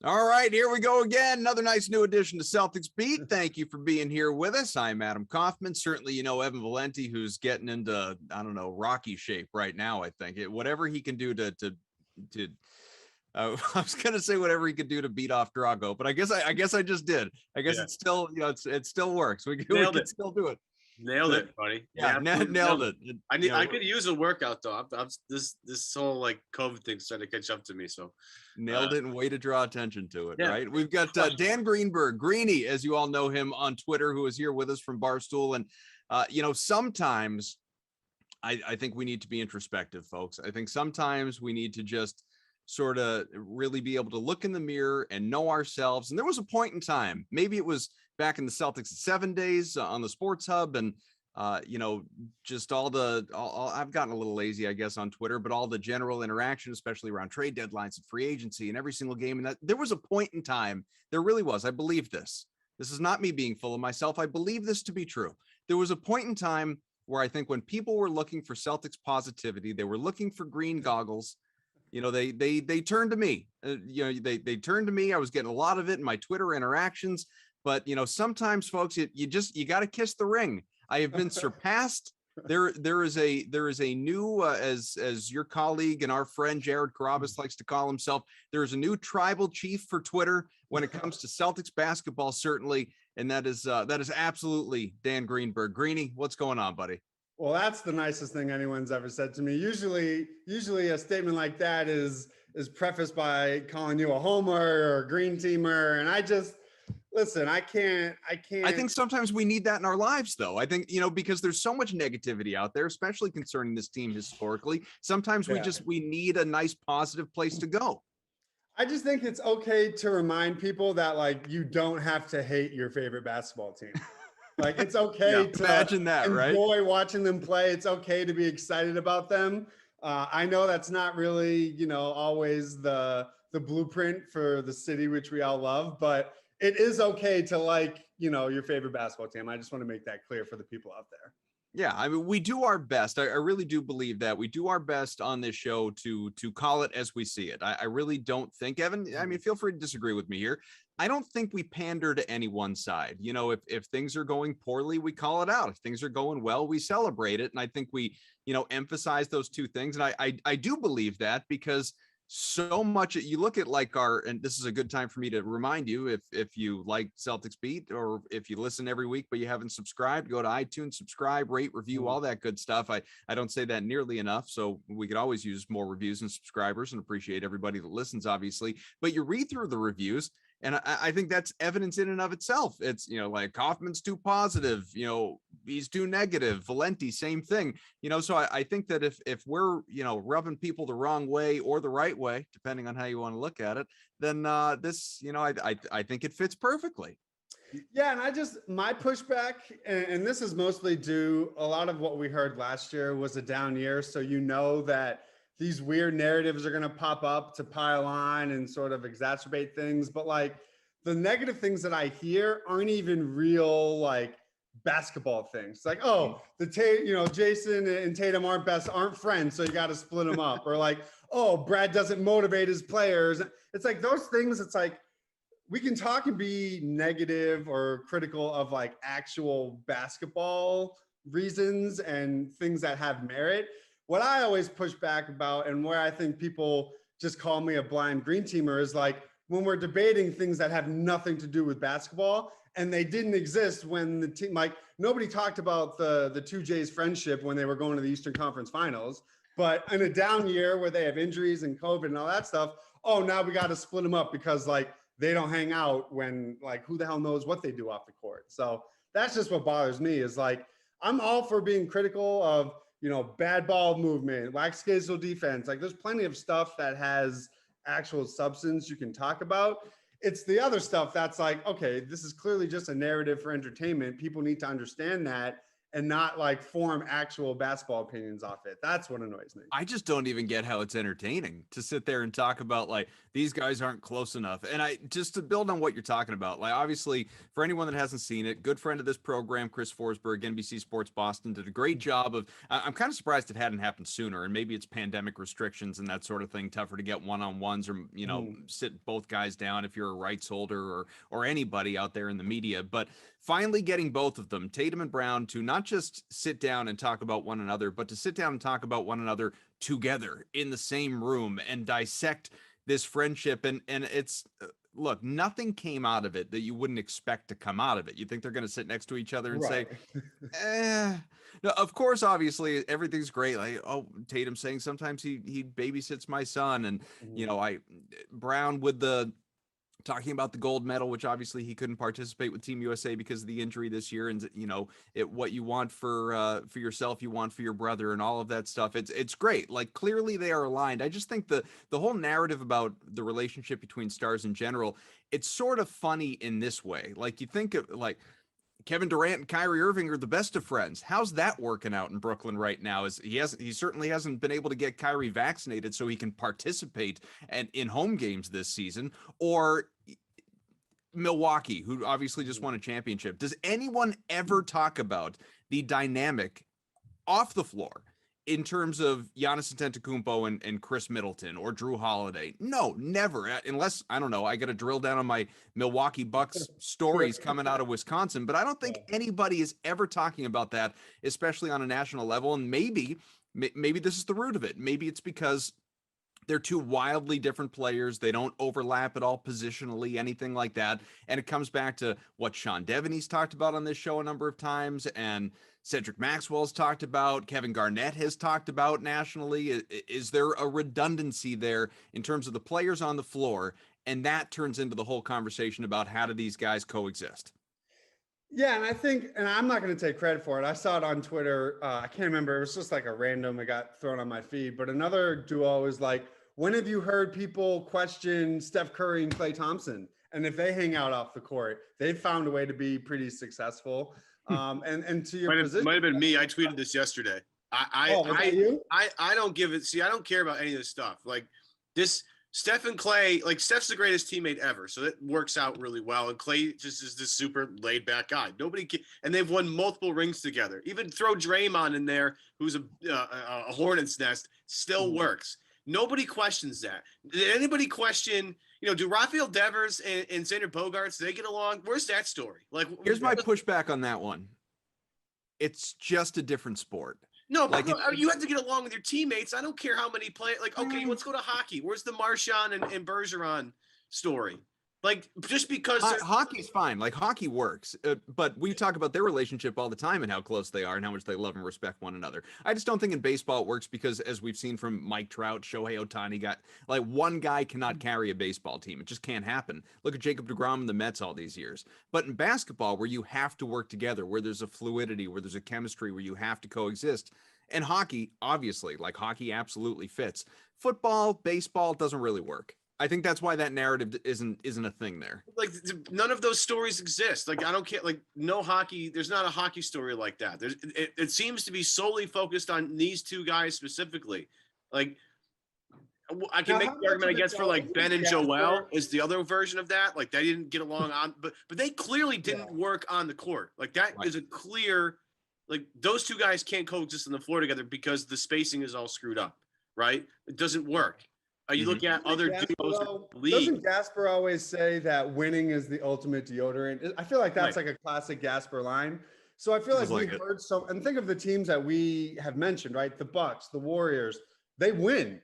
All right, here we go again. Another nice new edition to Celtics Beat. Thank you for being here with us. I'm Adam Kaufman. Certainly, you know, Evan Valenti, who's getting into, I don't know, Rocky shape right now, I think. Whatever he can do to I was going to say whatever he could do to beat off Drago, but I guess I just did. I guess it's still, you know, it still works. We can still do it. Nailed it, buddy. Yeah, nailed it. I could use a workout though. This whole like COVID thing's trying to catch up to me. So nailed it, and way to draw attention to it. Yeah. Right. We've got Dan Greenberg, Greeny, as you all know him on Twitter, who is here with us from Barstool. And you know, sometimes I think we need to be introspective, folks. I think sometimes we need to just sort of really be able to look in the mirror and know ourselves. And there was a point in time, maybe it was back in the Celtics 7 days on the Sports Hub, and you know, just all I've gotten a little lazy, I guess, on Twitter, but all the general interaction, especially around trade deadlines and free agency and every single game. And that there was a point in time, there really was. I believe this. This is not me being full of myself. I believe this to be true. There was a point in time where I think when people were looking for Celtics positivity, they were looking for green goggles. You know, they turned to me. You know, they turned to me. I was getting a lot of it in my Twitter interactions. But, you know, sometimes, folks, you got to kiss the ring. I have been surpassed. There is a new, as your colleague and our friend Jared Carabas likes to call himself, there is a new tribal chief for Twitter when it comes to Celtics basketball, certainly. And that is absolutely Dan Greenberg. Greeny, what's going on, buddy? Well, that's the nicest thing anyone's ever said to me. Usually a statement like that is prefaced by calling you a homer or a green teamer. And I just, listen, I can't. I think sometimes we need that in our lives, though. I think, you know, because there's so much negativity out there, especially concerning this team historically. Sometimes we need a nice, positive place to go. I just think it's okay to remind people that, like, you don't have to hate your favorite basketball team. Like, it's okay to imagine that, enjoy watching them play. It's okay to be excited about them. I know that's not really, you know, always the blueprint for the city, which we all love, but it is okay to like, you know, your favorite basketball team. I just want to make that clear for the people out there. Yeah, I mean, we do our best. I really do believe that we do our best on this show to call it as we see it. I really don't think, Evan, I mean, feel free to disagree with me here. I don't think we pander to any one side. You know, if things are going poorly, we call it out. If things are going well, we celebrate it. And I think we, you know, emphasize those two things. And I do believe that, because so much, you look at like and this is a good time for me to remind you, if you like Celtics Beat, or if you listen every week but you haven't subscribed, go to iTunes, subscribe, rate, review, all that good stuff. I don't say that nearly enough, so we could always use more reviews and subscribers, and appreciate everybody that listens, obviously. But you read through the reviews, and I think that's evidence in and of itself. It's, you know, like Kaufman's too positive, you know, he's too negative. Valenti, same thing. You know, so I think that if we're, you know, rubbing people the wrong way or the right way, depending on how you want to look at it, then this, you know, I think it fits perfectly. Yeah, and my pushback, and this is mostly due, a lot of what we heard last year was a down year. So you know that these weird narratives are going to pop up to pile on and sort of exacerbate things. But like, the negative things that I hear aren't even real, like, basketball things. Like, oh, Jayson and Tatum aren't friends, so you got to split them up. Or like, oh, Brad doesn't motivate his players. It's like those things. It's like, we can talk and be negative or critical of like actual basketball reasons and things that have merit. What I always push back about, and where I think people just call me a blind green teamer, is like when we're debating things that have nothing to do with basketball, and they didn't exist when the team, like, nobody talked about the two J's friendship when they were going to the Eastern Conference Finals. But in a down year where they have injuries and COVID and all that stuff, oh, now we got to split them up because like they don't hang out when, like, who the hell knows what they do off the court. So that's just what bothers me, is like, I'm all for being critical of, you know, bad ball movement, lackadaisical defense. Like, there's plenty of stuff that has actual substance you can talk about. It's the other stuff that's like, okay, this is clearly just a narrative for entertainment. People need to understand that. and not like form actual basketball opinions off it. That's what annoys me. I just don't even get how it's entertaining to sit there and talk about like these guys aren't close enough. And I just to build on what you're talking about, like obviously for anyone that hasn't seen it, good friend of this program, Chris Forsberg, NBC Sports Boston, did a great job of. I'm kind of surprised it hadn't happened sooner, and maybe it's pandemic restrictions and that sort of thing, tougher to get one-on-ones or sit both guys down if you're a rights holder or anybody out there in the media, but finally getting both of them, Tatum and Brown, to not just sit down and talk about one another, but to sit down and talk about one another together in the same room and dissect this friendship. And it's look, nothing came out of it that you wouldn't expect to come out of it. You think they're going to sit next to each other and say, no, of course, obviously everything's great. Like, oh, Tatum saying sometimes he babysits my son. And, Brown with the talking about the gold medal, which obviously he couldn't participate with Team USA because of the injury this year. And, what you want for yourself, you want for your brother and all of that stuff. It's great. Like clearly they are aligned. I just think the whole narrative about the relationship between stars in general, it's sort of funny in this way. Like you think of like Kevin Durant and Kyrie Irving are the best of friends. How's that working out in Brooklyn right now? He certainly hasn't been able to get Kyrie vaccinated so he can participate in home games this season. Or Milwaukee, who obviously just won a championship. Does anyone ever talk about the dynamic off the floor in terms of Giannis Antetokounmpo and Chris Middleton or Drew Holiday? No, never. Unless, I don't know, I got to drill down on my Milwaukee Bucks stories coming out of Wisconsin, but I don't think anybody is ever talking about that, especially on a national level. And maybe this is the root of it. Maybe it's because they're two wildly different players. They don't overlap at all positionally, anything like that. And it comes back to what Sean Devaney's talked about on this show a number of times, and Cedric Maxwell's talked about, Kevin Garnett has talked about nationally. Is there a redundancy there in terms of the players on the floor? And that turns into the whole conversation about how do these guys coexist? Yeah, and I think, and I'm not going to take credit for it. I saw it on Twitter. I can't remember. It was just like a random, it got thrown on my feed. But another duo is like, when have you heard people question Steph Curry and Klay Thompson? And if they hang out off the court, they've found a way to be pretty successful. And to your position, might have been me. I tweeted this yesterday. I don't give it. See, I don't care about any of this stuff. Like this, Steph and Klay, like Steph's the greatest teammate ever. So that works out really well. And Klay just is this super laid back guy. Nobody can, and they've won multiple rings together. Even throw Draymond in there, who's a hornet's nest, still works. Nobody questions that. Did anybody question, do Rafael Devers and Xander Bogaerts, do they get along? Where's that story? Like, here's my pushback on that one. It's just a different sport. No, like you have to get along with your teammates. I don't care how many play. Like, okay, let's go to hockey. Where's the Marchand and Bergeron story? Like, just because hockey's fine. Like, hockey works. But we talk about their relationship all the time and how close they are and how much they love and respect one another. I just don't think in baseball it works because, as we've seen from Mike Trout, Shohei Ohtani, one guy cannot carry a baseball team. It just can't happen. Look at Jacob deGrom and the Mets all these years. But in basketball, where you have to work together, where there's a fluidity, where there's a chemistry, where you have to coexist. And hockey, obviously, like hockey absolutely fits. Football, baseball doesn't really work. I think that's why that narrative isn't a thing there. Like none of those stories exist. Like I don't care. Like no hockey. There's not a hockey story like that. It seems to be solely focused on these two guys specifically. Like I can make the argument, I guess, for like Ben and Joel is the other version of that. Like they didn't get along on, but they clearly didn't work on the court. Like that is a clear. Like those two guys can't coexist on the floor together because the spacing is all screwed up. Right? It doesn't work. You look at other duos in the league. Doesn't Gasper always say that winning is the ultimate deodorant? I feel like that's like a classic Gasper line. So I feel like we've heard so, and think of the teams that we have mentioned, right? The Bucks, the Warriors, they win.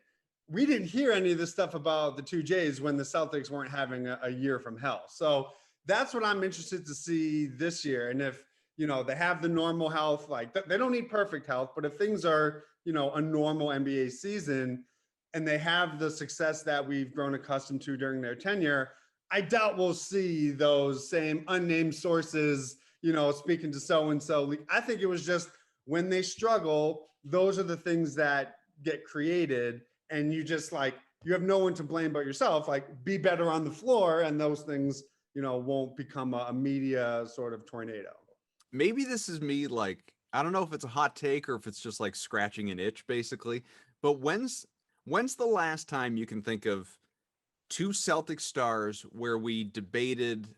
We didn't hear any of this stuff about the two Jays when the Celtics weren't having a year from hell. So that's what I'm interested to see this year. And if, they have the normal health, like they don't need perfect health, but if things are, a normal NBA season, and they have the success that we've grown accustomed to during their tenure, I doubt we'll see those same unnamed sources, speaking to so-and-so. I think it was just when they struggle, those are the things that get created. And you just you have no one to blame but yourself, be better on the floor. And those things, won't become a media sort of tornado. Maybe this is me I don't know if it's a hot take or if it's just like scratching an itch, basically. But when's the last time you can think of two Celtic stars where we debated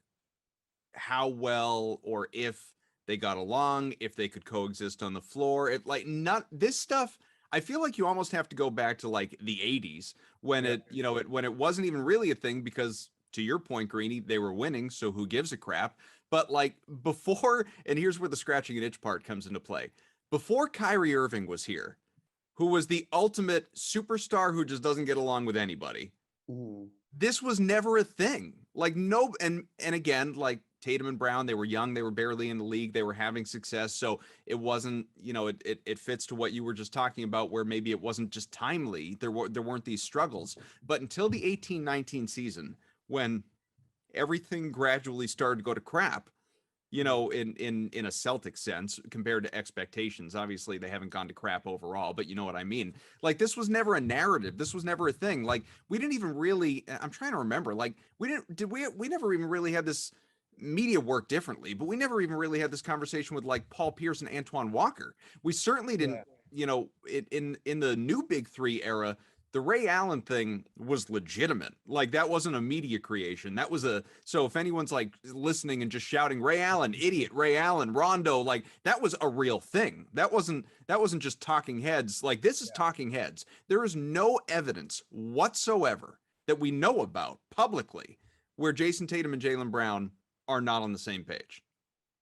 how well or if they got along, if they could coexist on the floor? It like not this stuff. I feel like you almost have to go back to like the 80s when Yeah. when it wasn't even really a thing because to your point, Greeny, they were winning, so who gives a crap? But like before, and here's where the scratching an itch part comes into play. Before Kyrie Irving was here, who was the ultimate superstar who just doesn't get along with anybody, Mhm. this was never a thing. Like no, and again, like Tatum and Brown, they were young, they were barely in the league, they were having success, so it wasn't, it fits to what you were just talking about, where maybe it wasn't just timely. There weren't these struggles, but until the 18-19 season, when everything gradually started to go to crap, in a Celtic sense compared to expectations. Obviously, they haven't gone to crap overall, but you know what I mean. Like this was never a narrative. This was never a thing. Like we didn't even really. I'm trying to remember. Like we didn't. Did we? We never even really had this media work differently, but we never even really had this conversation with like Paul Pierce and Antoine Walker. We certainly didn't. Yeah. In the new Big Three era, the Ray Allen thing was legitimate. Like that wasn't a media creation. That was so if anyone's like listening and just shouting Ray Allen, idiot, Ray Allen, Rondo, like that was a real thing. That wasn't just talking heads. Like this is talking heads. There is no evidence whatsoever that we know about publicly where Jason Tatum and Jaylen Brown are not on the same page.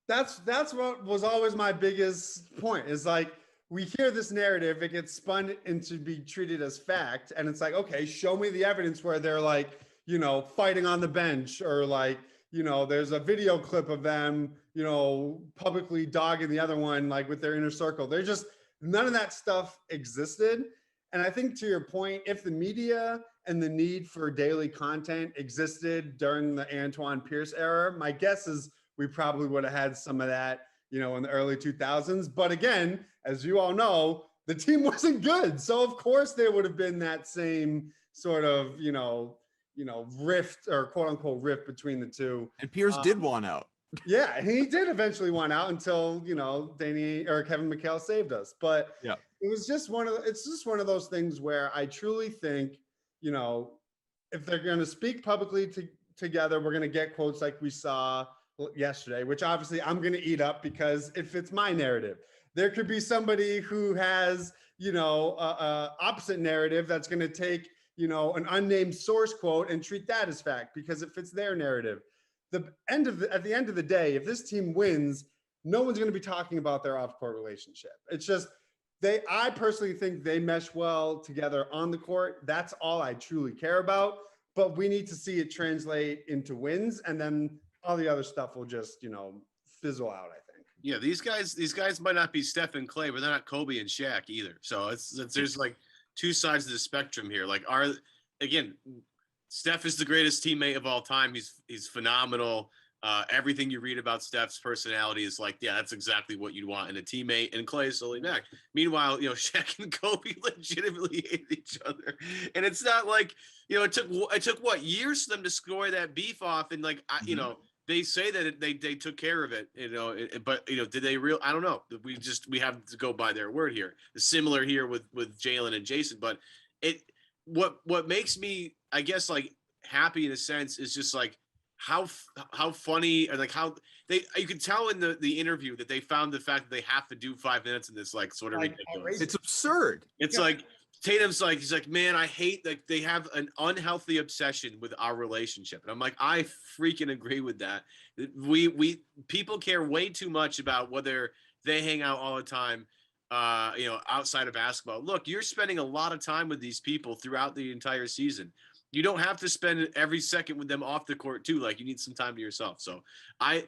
That's what was always my biggest point is like we hear this narrative, it gets spun into be treated as fact, and it's like, okay, show me the evidence where they're like, fighting on the bench, or like, there's a video clip of them, publicly dogging the other one, like with their inner circle. They're just none of that stuff existed. And I think to your point, if the media and the need for daily content existed during the Antoine Pierce era, my guess is we probably would have had some of that, in the early 2000s. But again, as you all know, the team wasn't good. So of course there would have been that same sort of, rift or quote unquote rift between the two. And Pierce did want out. Yeah, and he did eventually want out until, Danny or Kevin McHale saved us. But Yeah. it's just one of those things where I truly think, if they're going to speak publicly together, we're going to get quotes like we saw yesterday, which obviously I'm going to eat up because it fits my narrative. There could be somebody who has, a opposite narrative that's going to take, an unnamed source quote and treat that as fact because it fits their narrative. At the end of the day, if this team wins, no one's going to be talking about their off-court relationship. It's just I personally think they mesh well together on the court. That's all I truly care about. But we need to see it translate into wins, and then all the other stuff will just, fizzle out, I think. Yeah, these guys might not be Steph and Clay, but they're not Kobe and Shaq either. So there's like two sides of the spectrum here. Like again, Steph is the greatest teammate of all time. He's phenomenal. Everything you read about Steph's personality is like, yeah, that's exactly what you'd want in a teammate. And Clay is slowly back. Meanwhile, Shaq and Kobe legitimately hate each other, and it's not like it took what years for them to score that beef off, and like they say that they took care of it, but did they I don't know. We have to go by their word here. It's similar here with Jaylen and Jayson, but what makes me, I guess, like happy in a sense is just like how funny, and like how you can tell in the interview that they found the fact that they have to do 5 minutes in this like sort of ridiculous. It's absurd. It's like Tatum's like, he's like, man, I hate that they have an unhealthy obsession with our relationship. And I'm like, I freaking agree with that. People care way too much about whether they hang out all the time, outside of basketball. Look, you're spending a lot of time with these people throughout the entire season. You don't have to spend every second with them off the court too. Like you need some time to yourself. So I'm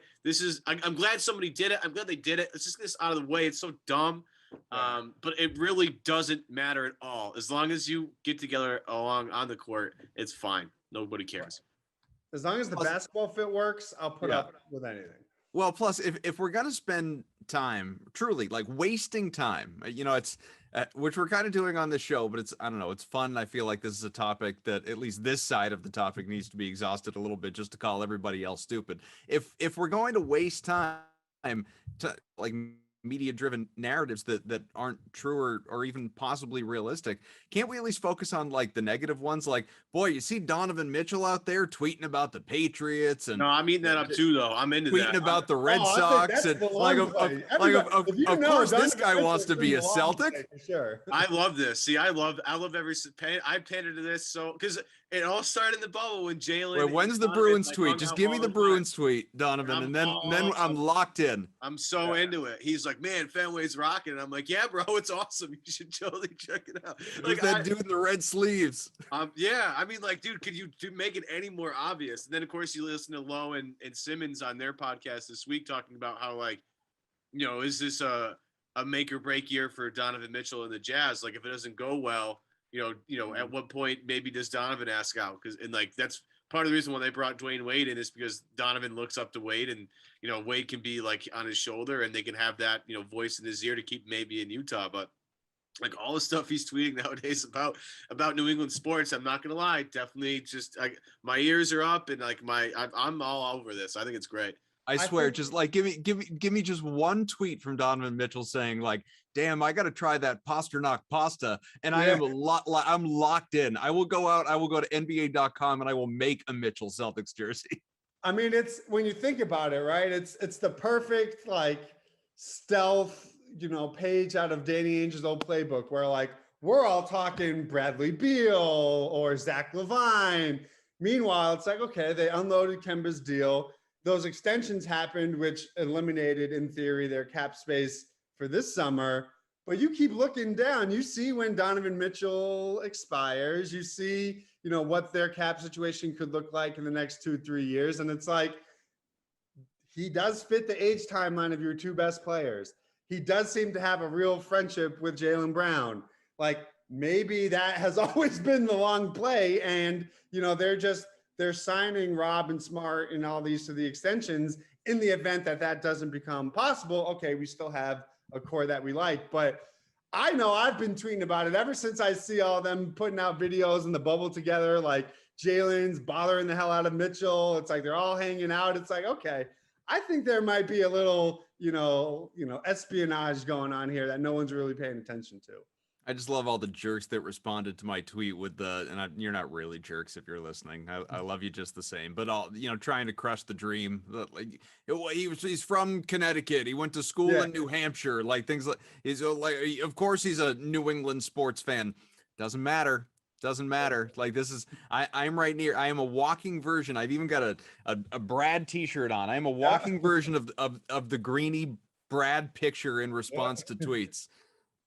glad somebody did it. I'm glad they did it. Let's just get this out of the way. It's so dumb. But it really doesn't matter at all. As long as you get together along on the court, it's fine. Nobody cares. As long as the basketball fit works, I'll put up with anything. Well, plus if we're going to spend time truly like wasting time, it's which we're kind of doing on this show, but I don't know, it's fun. I feel like this is a topic that at least this side of the topic needs to be exhausted a little bit just to call everybody else stupid. If we're going to waste time to like media driven narratives that aren't true or even possibly realistic. Can't we at least focus on like the negative ones? Like, boy, you see Donovan Mitchell out there tweeting about the Patriots and No, I'm eating that up too, though. I'm into tweeting that. about the Red Oh, I think Sox that's and the like long play. Everybody- if you of know course this Donovan guy Mitchell's wants to in be the a long Celtic. play, for sure. I love this. See, I love every I painted to this so because it all started in the bubble when Jaylen. Wait, when's the Donovan, Bruins like, tweet? hung Just out give me all the time. Bruins tweet, Donovan, and then I'm locked in. I'm so into it. He's like, man, Fenway's rocking. And I'm like, yeah, bro, it's awesome. You should totally check it out. Who's Like that dude in the red sleeves? Yeah. I mean, like, dude, could you make it any more obvious? And then, of course, you listen to Lowe and Simmons on their podcast this week talking about how, like, you know, is this a make or break year for Donovan Mitchell and the Jazz? Like, if it doesn't go well, you know, at what point maybe does Donovan ask out? Because and like that's part of the reason why they brought Dwayne Wade in is because Donovan looks up to Wade, and you know Wade can be like on his shoulder, and they can have that voice in his ear to keep maybe in Utah. But like all the stuff he's tweeting nowadays about New England sports, I'm not gonna lie, definitely just my ears are up, and like I'm all over this. I think it's great. I swear, just like give me just one tweet from Donovan Mitchell saying like, "Damn, I got to try that Pasternak pasta," and I am I'm locked in. I will go out. I will go to NBA.com and I will make a Mitchell Celtics jersey. I mean, it's when you think about it, right? It's the perfect like stealth, page out of Danny Ainge's old playbook where like we're all talking Bradley Beal or Zach LaVine. Meanwhile, it's like, okay, they unloaded Kemba's deal. Those extensions happened, which eliminated, in theory, their cap space for this summer. But you keep looking down. You see when Donovan Mitchell expires. You see, what their cap situation could look like in the next 2-3 years. And it's like, he does fit the age timeline of your two best players. He does seem to have a real friendship with Jaylen Brown. Like, maybe that has always been the long play. And, they're signing Rob and Smart and all these to the extensions in the event that doesn't become possible. Okay, we still have a core that we like, but I know I've been tweeting about it ever since I see all them putting out videos in the bubble together, like Jaylen's bothering the hell out of Mitchell. It's like they're all hanging out. It's like, okay, I think there might be a little, espionage going on here that no one's really paying attention to. I just love all the jerks that responded to my tweet with you're not really jerks if you're listening. I love you just the same, but all, trying to crush the dream. Like he's from Connecticut. He went to school in New Hampshire, like things like of course he's a New England sports fan. Doesn't matter. Like this is, I'm right near, I am a walking version. I've even got a Brad t-shirt on. I am a walking version of the Greeny Brad picture in response to tweets.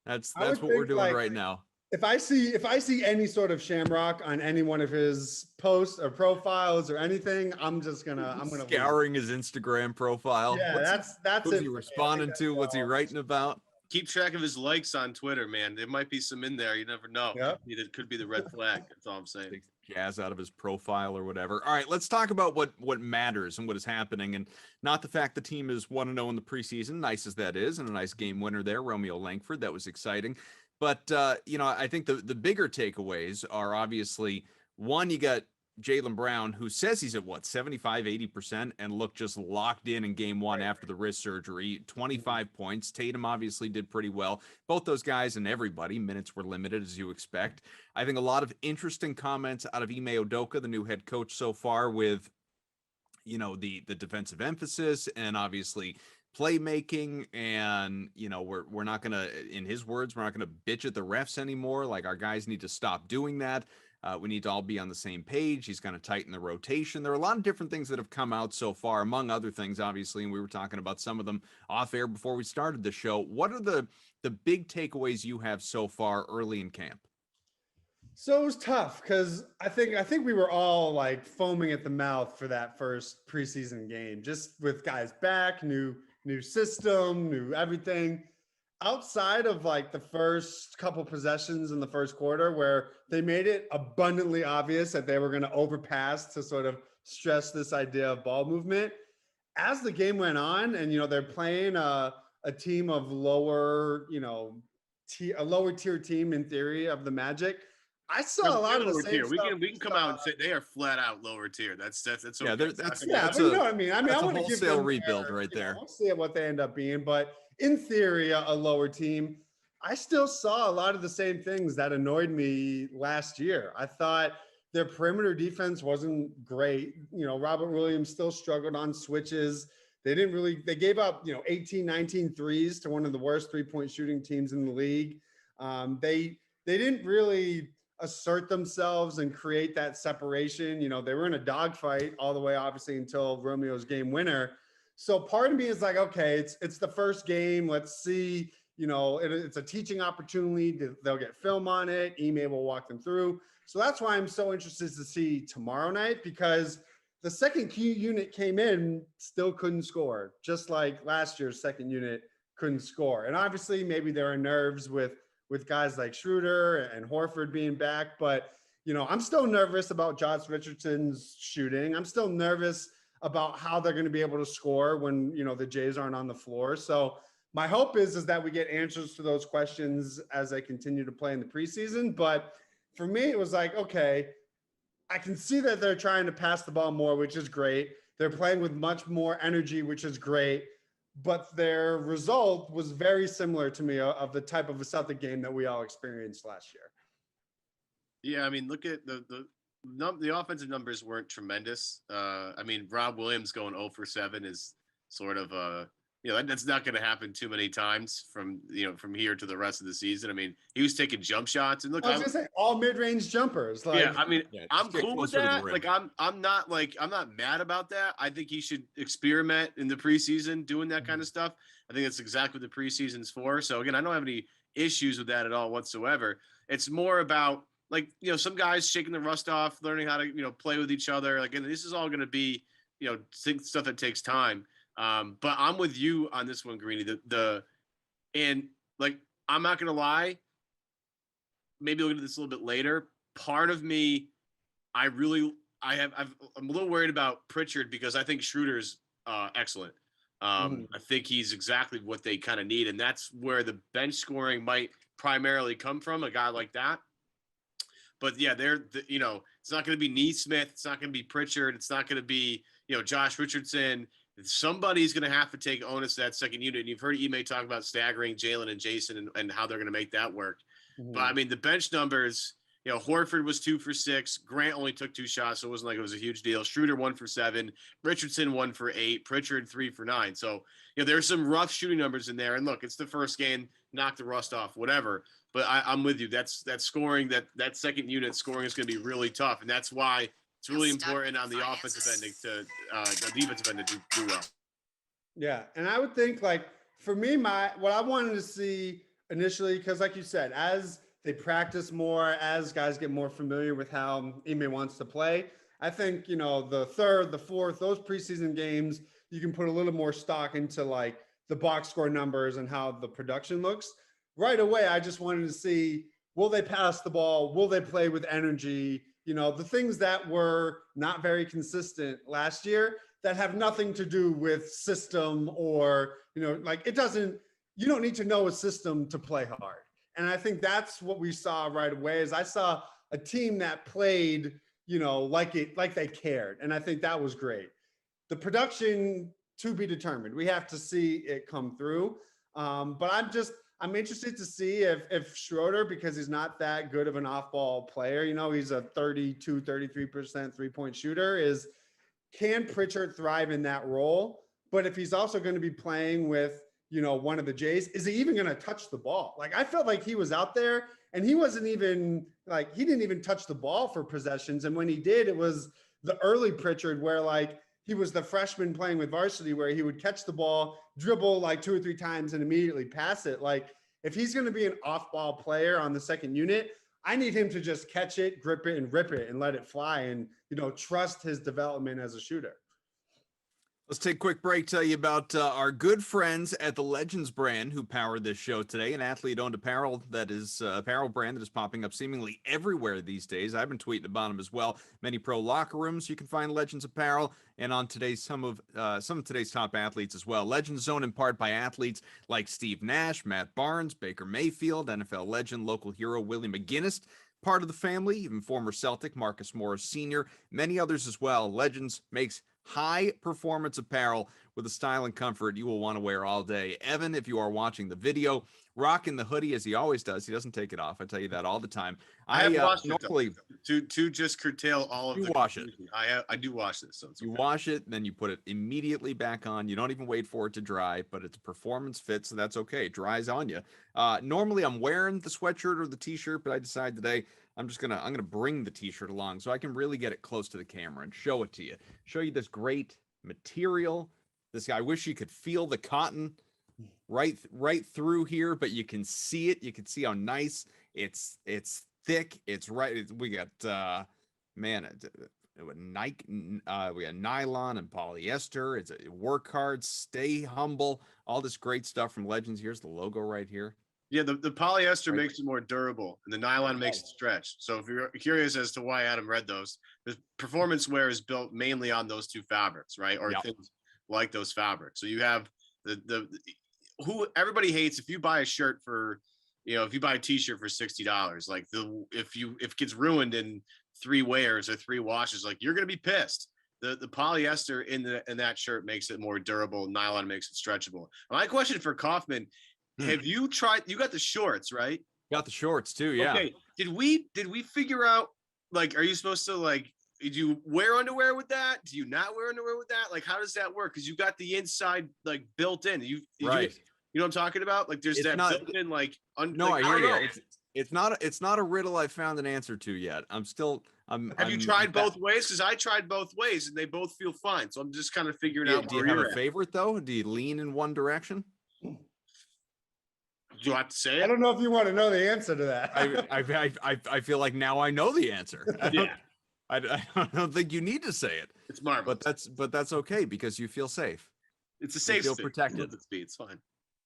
That's what we're doing right now. If I see any sort of shamrock on any one of his posts or profiles or anything, I'm gonna scouring his Instagram profile. Yeah, that's who's he responding to? What's he writing about? Keep track of his likes on Twitter, man. There might be some in there. You never know. Yep. It could be the red flag. That's all I'm saying. Take jazz out of his profile or whatever. All right, let's talk about what matters and what is happening, and not the fact the team is 1-0 in the preseason, nice as that is, and a nice game winner there, Romeo Langford. That was exciting. But, I think the bigger takeaways are obviously, one, you got Jaylen Brown, who says he's at 75-80% and looked just locked in game one after the wrist surgery, 25 points. Tatum obviously did pretty well. Both those guys and everybody, minutes were limited as you expect. I think a lot of interesting comments out of Ime Udoka, the new head coach so far, with, the defensive emphasis and obviously playmaking, and we're not gonna, in his words, we're not gonna bitch at the refs anymore. Like, our guys need to stop doing that. We need to all be on the same page. He's going to tighten the rotation. There are a lot of different things that have come out so far, among other things, obviously, and we were talking about some of them off air before we started the show. What are the big takeaways you have so far early in camp? So it was tough because I think we were all like foaming at the mouth for that first preseason game, just with guys back, new system, new everything. Outside of like the first couple possessions in the first quarter where they made it abundantly obvious that they were going to overpass to sort of stress this idea of ball movement, as the game went on and, they're playing a team of lower, a lower tier team in theory of the Magic, I saw a lot of the lower same tier. stuff. We can come out and say they are flat out lower tier. That's okay. Yeah, That's Yeah, that's but you a know what I mean. I that's a want to give wholesale them rebuild their, right there. We'll see what they end up being, but in theory, a lower team. I still saw a lot of the same things that annoyed me last year. I thought their perimeter defense wasn't great. Robert Williams still struggled on switches. They gave up, 18, 19 threes to one of the worst 3-point shooting teams in the league. They didn't really assert themselves and create that separation. They were in a dogfight all the way, obviously, until Romeo's game winner. So part of me is like, okay, it's the first game. Let's see. It's a teaching opportunity. They'll get film on it. Ime will walk them through. So that's why I'm so interested to see tomorrow night, because the second key unit came in, still couldn't score, just like last year's second unit couldn't score. And obviously maybe there are nerves with guys like Schroder and Horford being back, but I'm still nervous about Josh Richardson's shooting. I'm still nervous about how they're going to be able to score when, the Jays aren't on the floor. So my hope is that we get answers to those questions as they continue to play in the preseason. But for me, it was like, okay, I can see that they're trying to pass the ball more, which is great. They're playing with much more energy, which is great. But their result was very similar to me of the type of a Celtic game that we all experienced last year. Yeah, I mean, look at the offensive numbers weren't tremendous. Rob Williams going 0 for 7 is sort of that's not going to happen too many times from here to the rest of the season. I mean, he was taking jump shots, and look, I was going to say all mid-range jumpers. I'm cool with that. Like, I'm not mad about that. I think he should experiment in the preseason doing that kind of stuff. I think that's exactly what the preseason's for. So again, I don't have any issues with that at all whatsoever. It's more about some guys shaking the rust off, learning how to play with each other. Like, and this is all going to be stuff that takes time. But I'm with you on this one, Greeny. I'm not gonna lie. Maybe we'll get to this a little bit later. Part of me, I'm a little worried about Pritchard because I think Schroeder's excellent. I think he's exactly what they kind of need, and that's where the bench scoring might primarily come from. A guy like that. But yeah, it's not going to be Neesmith. It's not going to be Pritchard. It's not going to be Josh Richardson. Somebody's going to have to take onus of that second unit. And you've heard Ime talk about staggering Jaylen and Jayson and how they're going to make that work. Mm-hmm. But I mean, the bench numbers, Horford was 2 for 6. Grant only took 2 shots, so it wasn't like it was a huge deal. Schroeder 1 for 7. Richardson 1 for 8. Pritchard 3 for 9. So, there's some rough shooting numbers in there. And look, it's the first game, knock the rust off, whatever. But I'm with you. That's scoring, that second unit scoring is going to be really tough. And that's why it's really important on the offensive end the defensive end to do well. Yeah. And I would think, for me, what I wanted to see initially, because like you said, as they practice more, as guys get more familiar with how Ime wants to play, I think, the third, the fourth, those preseason games, you can put a little more stock into the box score numbers and how the production looks. Right away, I just wanted to see, will they pass the ball? Will they play with energy? The things that were not very consistent last year that have nothing to do with system or, you don't need to know a system to play hard. And I think that's what we saw right away is I saw a team that played, like they cared. And I think that was great. The production to be determined. We have to see it come through. But I'm interested to see if Schroder, because he's not that good of an off-ball player, he's a 32, 33% 3-point shooter, can Pritchard thrive in that role? But if he's also going to be playing with, one of the Jays, is he even going to touch the ball? I felt like he was out there and he wasn't even he didn't even touch the ball for possessions. And when he did, it was the early Pritchard where he was the freshman playing with varsity where he would catch the ball, dribble 2 or 3 times and immediately pass it. If he's going to be an off-ball player on the second unit, I need him to just catch it, grip it, and rip it and let it fly and, trust his development as a shooter. Let's take a quick break, tell you about our good friends at the Legends brand who powered this show today, an athlete-owned apparel brand that is popping up seemingly everywhere these days. I've been tweeting about them as well. Many pro locker rooms, you can find Legends apparel, and on today's some of today's top athletes as well. Legends owned in part by athletes like Steve Nash, Matt Barnes, Baker Mayfield, NFL legend, local hero Willie McGinnis. part of the family, even former Celtic Marcus Morris Sr., many others as well. Legends makes high performance apparel with the style and comfort you will want to wear all day. Evan, if you are watching the video, rocking the hoodie as he always does. He doesn't take it off. I tell you that all the time. I have washed normally it to just curtail all of you the wash it. I do wash this. So you wash it, then you put it immediately back on. You don't even wait for it to dry, but it's a performance fit, so that's okay. It dries on you. Normally I'm wearing the sweatshirt or the t-shirt, but I decided today I'm gonna bring the t-shirt along so I can really get it close to the camera and show it to you. Show you this great material. I wish you could feel the cotton right through here, but you can see it. You can see how nice it's thick. It's right. We got Nike, we got nylon and polyester. It's a work hard, stay humble, all this great stuff from Legends. Here's the logo right here. Yeah, the polyester makes it more durable, and the nylon makes it stretch. So if you're curious as to why Adam read those, the performance wear is built mainly on those two fabrics, right? Or things like those fabrics. So you have who everybody hates if you buy a shirt for, if you buy a t-shirt for $60, like if it gets ruined in 3 wears or 3 washes, like you're gonna be pissed. The polyester in that shirt makes it more durable. Nylon makes it stretchable. My question for Kaufman: have you tried? You got the shorts, right? Got the shorts too, yeah. Okay. Did we figure out, like, are you supposed to, like, do you wear underwear with that? Do you not wear underwear with that? Like, how does that work? Because you got the inside like built in. You know what I'm talking about? Like, there's that built in like. No, I hear you. It's not a riddle I found an answer to yet. Have you tried both ways? Because I tried both ways and they both feel fine. So I'm just kind of figuring out. Do you have a favorite though? Do you lean in one direction? Do I have to say it? I don't know if you want to know the answer to that. I feel like now I know the answer. I don't think you need to say it. It's marvelous. But that's okay because you feel safe. It's a safe. You feel protected. It's fine.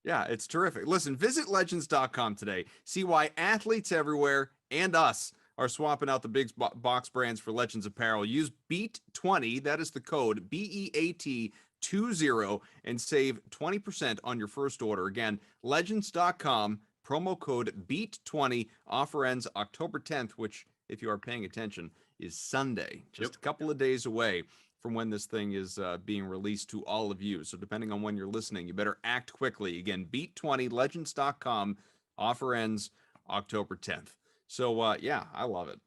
Yeah, it's terrific. Listen, visit legends.com today. See why athletes everywhere and us are swapping out the big box brands for Legends apparel. Use BEAT20, that is the code BEAT20, and save 20% on your first order. Again, legends.com, promo code BEAT20. Offer ends October 10th, which, if you are paying attention, is Sunday, just a couple of days away from when this thing is being released to all of you. So depending on when you're listening, you better act quickly. Again, BEAT20, legends.com, offer ends October 10th. So yeah, I love it.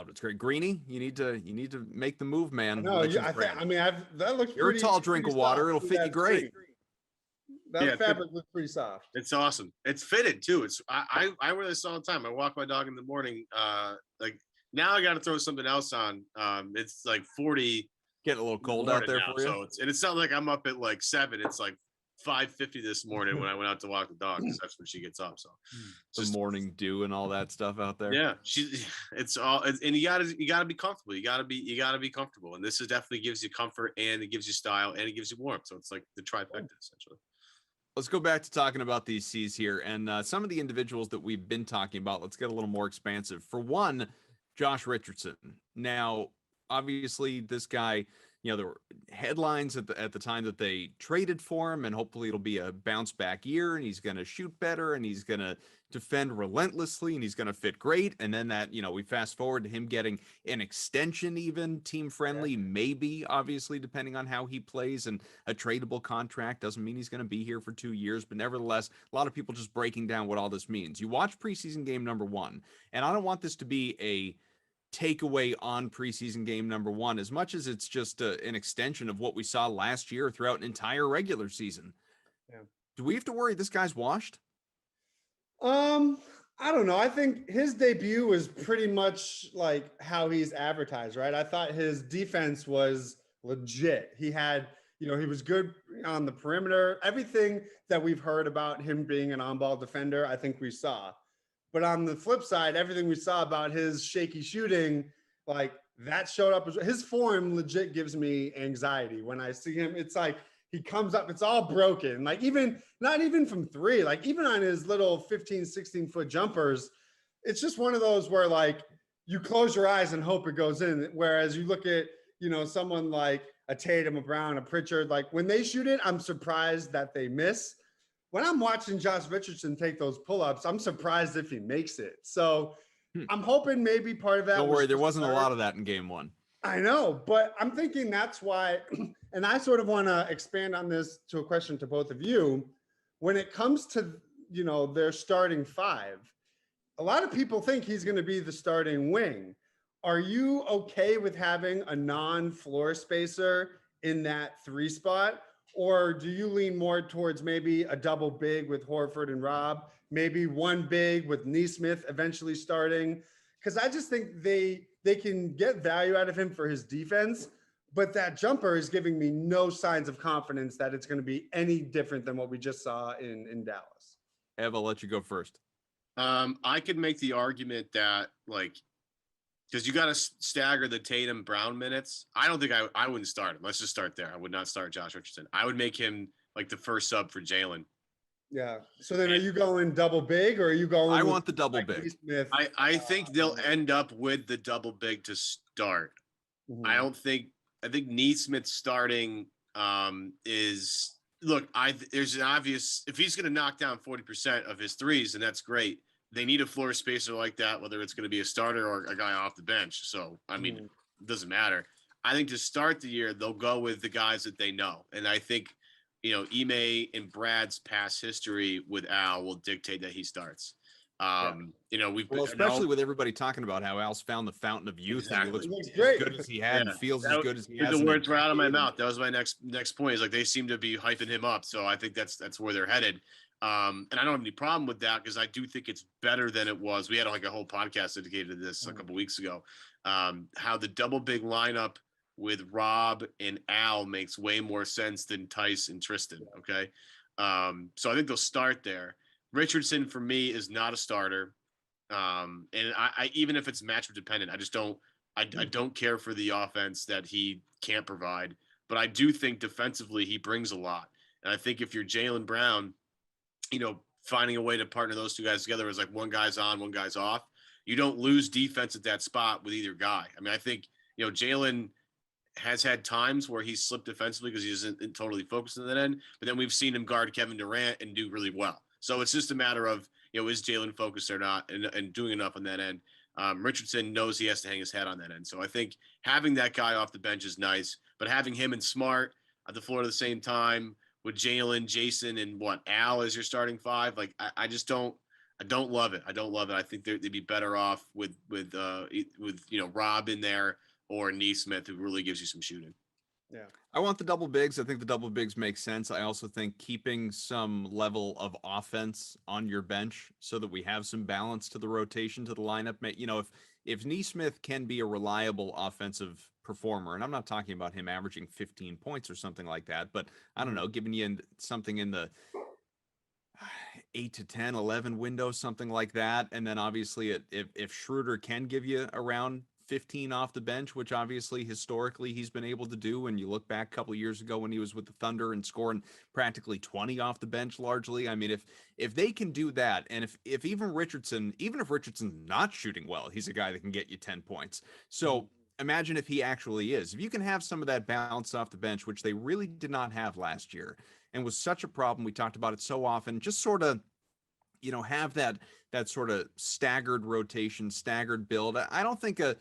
It's great. Greeny, you need to make the move, man. No, that looks. You're a tall drink of water. It'll fit you great. That fabric looks pretty soft. It's awesome. It's fitted too. I wear this all the time. I walk my dog in the morning. Like now I got to throw something else on. It's like 40. Getting a little cold out there for you. So it's not like I'm up at like 7. It's like 5:50 this morning when I went out to walk the dog, because that's when she gets up. So the morning dew and all that stuff out there. Yeah, and you gotta be comfortable. You gotta be comfortable. And this definitely gives you comfort, and it gives you style, and it gives you warmth. So it's like the trifecta essentially. Let's go back to talking about these C's here, and some of the individuals that we've been talking about. Let's get a little more expansive. For one, Josh Richardson. Now, obviously, this guy, there were headlines at the time that they traded for him, and hopefully it'll be a bounce back year, and he's going to shoot better, and he's going to defend relentlessly, and he's going to fit great. And then that, we fast forward to him getting an extension, even team friendly, maybe, obviously, depending on how he plays, and a tradable contract doesn't mean he's going to be here for 2 years. But nevertheless, a lot of people just breaking down what all this means. You watch preseason game number 1, and I don't want this to be a takeaway on preseason game number 1 as much as it's just an extension of what we saw last year throughout an entire regular season. Do we have to worry this guy's washed? I don't know. I think his debut was pretty much like how he's advertised, right? I thought his defense was legit. He had, he was good on the perimeter. Everything that we've heard about him being an on-ball defender, I think we saw. But on the flip side, everything we saw about his shaky shooting, like that showed up. His form legit gives me anxiety when I see him. It's like he comes up, it's all broken. Like not even from 3, like even on his little 15, 16 foot jumpers, it's just one of those where like you close your eyes and hope it goes in. Whereas you look at, someone like a Tatum, a Brown, a Pritchard, like when they shoot it, I'm surprised that they miss. When I'm watching Josh Richardson take those pull-ups, I'm surprised if he makes it. So, I'm hoping maybe part of that. Don't worry, there just wasn't a Larry. lot of that in game one. I know, but I'm thinking that's why, and I sort of want to expand on this to a question to both of you. When it comes to, their starting five, a lot of people think he's going to be the starting wing. Are you okay with having a non-floor spacer in that 3 spot? Or do you lean more towards maybe a double big with Horford and Rob, maybe one big with Neesmith eventually starting? Because I just think they can get value out of him for his defense, but that jumper is giving me no signs of confidence that it's going to be any different than what we just saw in Dallas. Ev, I'll let you go first. I could make the argument that because you got to stagger the Tatum Brown minutes. I don't think I wouldn't start him. Let's just start there. I would not start Josh Richardson. I would make him like the first sub for Jaylen. Yeah. So then are you going double big or are you going? I want the double big. Smith? I think they'll end up with the double big to start. Mhm. I think Neesmith starting is look, there's an obvious if he's gonna knock down 40% of his threes, and that's great. They need a floor spacer like that, whether it's going to be a starter or a guy off the bench. So, I mean, it doesn't matter. I think to start the year, they'll go with the guys that they know. And I think, Ime and Brad's past history with Al will dictate that he starts. Especially with everybody talking about how Al's found the fountain of youth. Exactly. And he looks great. as good as he had and feels as good as he has. The words were out of my mouth. That was my next point. Is like they seem to be hyping him up. So I think that's where they're headed. And I don't have any problem with that because I do think it's better than it was. We had like a whole podcast dedicated to this a couple weeks ago. How the double big lineup with Rob and Al makes way more sense than Tice and Tristan. Okay. So I think they'll start there. Richardson for me is not a starter. And I even if it's matchup dependent, I don't care for the offense that he can't provide, but I do think defensively he brings a lot. And I think if you're Jaylen Brown, finding a way to partner those two guys together is like one guy's on, one guy's off. You don't lose defense at that spot with either guy. I mean, I think, Jaylen has had times where he's slipped defensively because he isn't totally focused on that end, but then we've seen him guard Kevin Durant and do really well. So it's just a matter of, is Jaylen focused or not and doing enough on that end. Richardson knows he has to hang his hat on that end. So I think having that guy off the bench is nice, but having him and Smart at the floor at the same time, with Jaylen, Jayson, and Al as your starting five, like I don't love it. I don't love it. I think they'd be better off with Rob in there or Neesmith, who really gives you some shooting. Yeah, I want the double bigs. I think the double bigs make sense. I also think keeping some level of offense on your bench so that we have some balance to the rotation to the lineup. If Neesmith can be a reliable offensive performer, and I'm not talking about him averaging 15 points or something like that, but I don't know, giving you something in the 8 to 10, 11 window, something like that. And then obviously if Schroder can give you around 15 off the bench, which obviously historically he's been able to do. When you look back a couple of years ago when he was with the Thunder and scoring practically 20 off the bench largely. I mean, if they can do that, and if even if Richardson's not shooting well, he's a guy that can get you 10 points. So imagine if he actually is. If you can have some of that balance off the bench, which they really did not have last year and was such a problem. We talked about it so often, just sort of, have that sort of staggered rotation, staggered build. I don't think to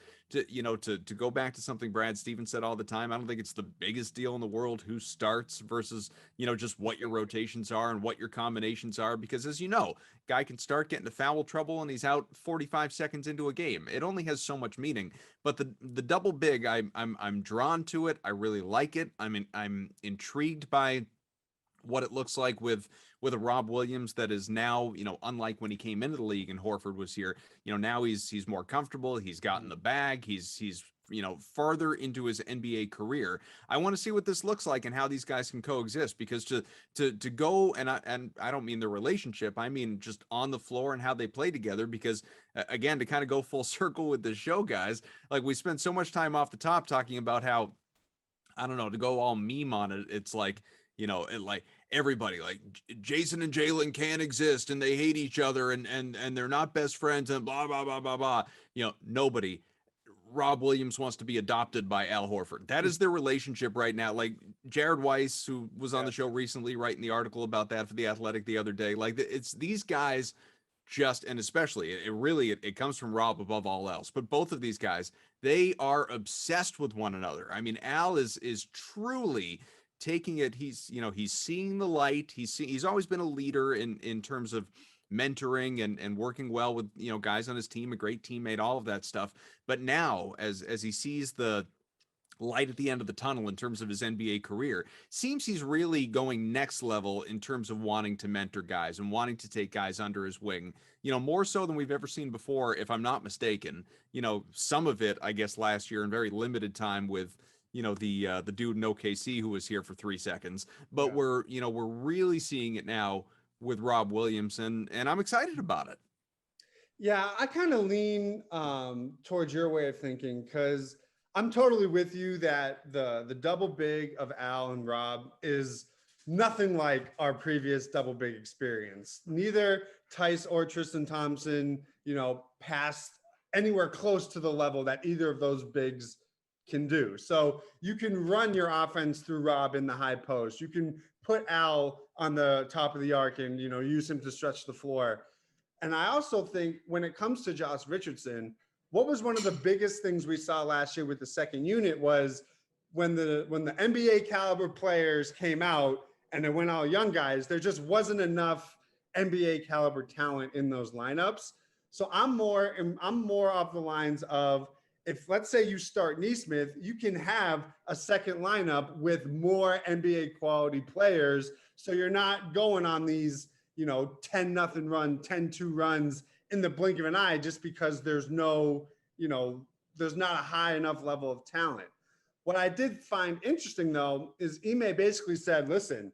go back to something Brad Stevens said all the time, I don't think it's the biggest deal in the world who starts versus, just what your rotations are and what your combinations are. Because as you know, guy can start getting into foul trouble and he's out 45 seconds into a game. It only has so much meaning. But the double big, I'm drawn to it. I really like it. I'm intrigued by what it looks like with a Rob Williams that is now, unlike when he came into the league and Horford was here, now he's more comfortable. He's gotten the bag. He's farther into his NBA career. I want to see what this looks like and how these guys can coexist, because to go and I don't mean the relationship, I mean just on the floor and how they play together, because again, to kind of go full circle with the show, guys, like we spent so much time off the top talking about how, I don't know, to go all meme on it. It's like, like everybody, like Jason and Jaylen can't exist and they hate each other and they're not best friends and blah, blah, blah, blah, blah. Nobody. Rob Williams wants to be adopted by Al Horford. That is their relationship right now. Like Jared Weiss, who was on the show recently, writing the article about that for The Athletic the other day. Like it's these guys and especially it comes from Rob above all else, but both of these guys, they are obsessed with one another. I mean, Al is truly taking it. He's seeing the light. He's always been a leader in terms of mentoring and working well with, guys on his team, a great teammate, all of that stuff. But now as he sees the light at the end of the tunnel in terms of his NBA career, seems he's really going next level in terms of wanting to mentor guys and wanting to take guys under his wing, more so than we've ever seen before, if I'm not mistaken. Some of it, I guess, last year in very limited time with, the dude in OKC who was here for 3 seconds, but we're really seeing it now with Rob Williams, and I'm excited about it. Yeah, I kind of lean towards your way of thinking, because I'm totally with you that the double big of Al and Rob is nothing like our previous double big experience. Neither Tice or Tristan Thompson, passed anywhere close to the level that either of those bigs can do. So you can run your offense through Rob in the high post. You can put Al on the top of the arc and, use him to stretch the floor. And I also think when it comes to Josh Richardson, what was one of the biggest things we saw last year with the second unit was when the NBA caliber players came out and it went all young guys, there just wasn't enough NBA caliber talent in those lineups. So I'm more off the lines of, if let's say you start Nesmith, you can have a second lineup with more NBA quality players. So you're not going on these, 10-0 run, 10-2 runs in the blink of an eye, just because there's no, there's not a high enough level of talent. What I did find interesting though, is Ime basically said, listen,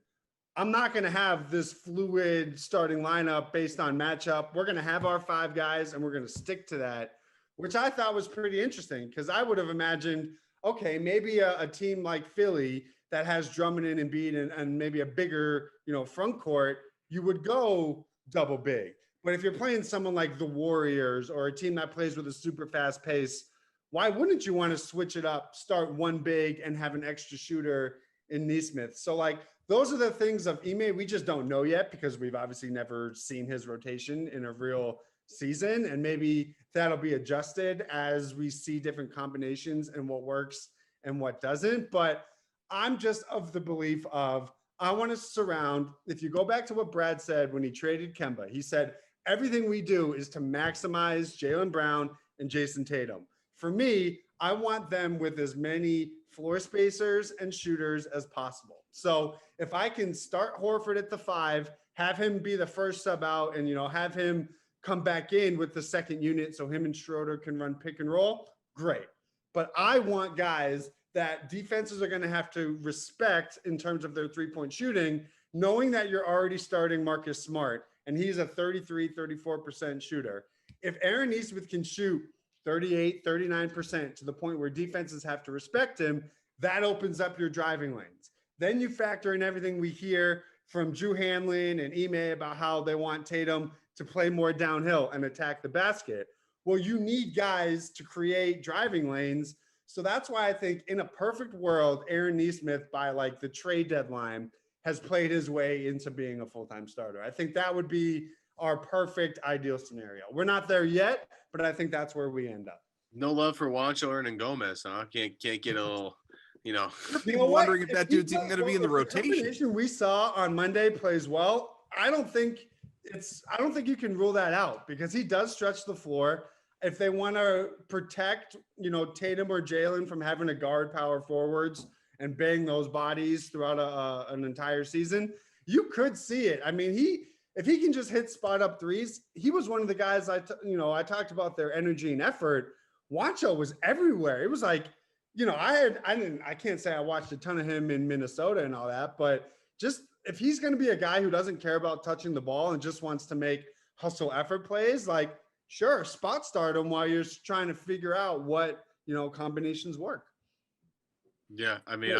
I'm not going to have this fluid starting lineup based on matchup. We're going to have our 5 guys and we're going to stick to that, which I thought was pretty interesting, because I would have imagined, okay, maybe a team like Philly that has Drummond and Embiid and maybe a bigger, front court, you would go double big. But if you're playing someone like the Warriors or a team that plays with a super fast pace, why wouldn't you want to switch it up, start one big and have an extra shooter in Nesmith? So those are the things of Ime we just don't know yet, because we've obviously never seen his rotation in a real season. And maybe that'll be adjusted as we see different combinations and what works and what doesn't. But I'm just of the belief of, I want to surround, if you go back to what Brad said when he traded Kemba, he said, everything we do is to maximize Jaylen Brown and Jason Tatum. For me, I want them with as many floor spacers and shooters as possible. So if I can start Horford at the 5, have him be the first sub out, and, have him come back in with the second unit so him and Schroder can run pick and roll, great. But I want guys that defenses are going to have to respect in terms of their 3-point shooting, knowing that you're already starting Marcus Smart, and he's a 34% shooter. If Aaron Nesmith can shoot 38, 39% to the point where defenses have to respect him, that opens up your driving lanes. Then you factor in everything we hear from Drew Hanlon and Ime about how they want Tatum to play more downhill and attack the basket. Well, you need guys to create driving lanes. So that's why I think in a perfect world, Aaron Nesmith by the trade deadline has played his way into being a full-time starter. I think that would be our perfect ideal scenario. We're not there yet, but I think that's where we end up. No love for Juancho and Gomez, huh? Can't get a little, People wondering if that dude's even going to be in the rotation. The combination we saw on Monday plays well. I don't think you can rule that out, because he does stretch the floor. If they want to protect, Tatum or Jaylen from having to guard power forwards and bang those bodies throughout an entire season, you could see it. I mean, if he can just hit spot up threes, he was one of the guys I talked about their energy and effort. Juancho was everywhere. It was I can't say I watched a ton of him in Minnesota and all that, but just if he's going to be a guy who doesn't care about touching the ball and just wants to make hustle effort plays, sure, spot start him while you're trying to figure out what, combinations work. Yeah. I mean,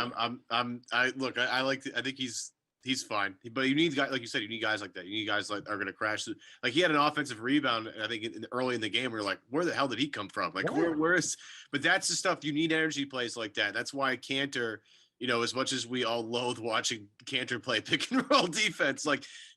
I think he's fine, but you need guys, like you said, you need guys like that. You need guys are going to crash. He had an offensive rebound, I think early in the game, where you're like, where the hell did he come from? But that's the stuff you need, energy plays like that. That's why Cantor, as much as we all loathe watching Cantor play pick and roll defense,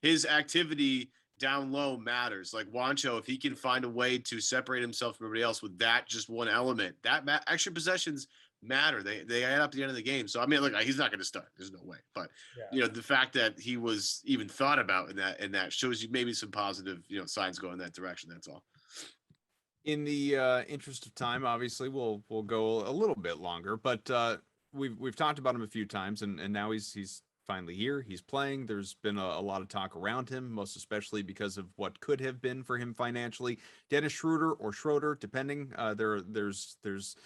his activity down low matters. Like Juancho, if he can find a way to separate himself from everybody else with that just one element, that extra possessions matter. They add up at the end of the game. So I mean, look, he's not going to start. There's no way. But the fact that he was even thought about in that shows you maybe some positive signs going that direction. That's all. In the interest of time, obviously, we'll go a little bit longer, but we've talked about him a few times, and now he's finally here. He's playing. There's been a lot of talk around him, most especially because of what could have been for him financially. Dennis Schroder, depending. There's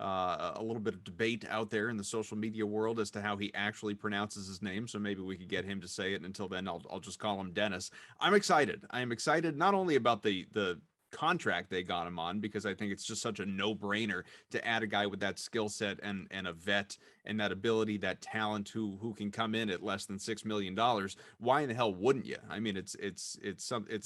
a little bit of debate out there in the social media world as to how he actually pronounces his name. So maybe we could get him to say it. And until then, I'll just call him Dennis. I'm excited. I am excited not only about the contract they got him on, because I think it's just such a no-brainer to add a guy with that skill set and a vet and that ability, that talent who can come in at less than $6 million. Why in the hell wouldn't you? I mean, it's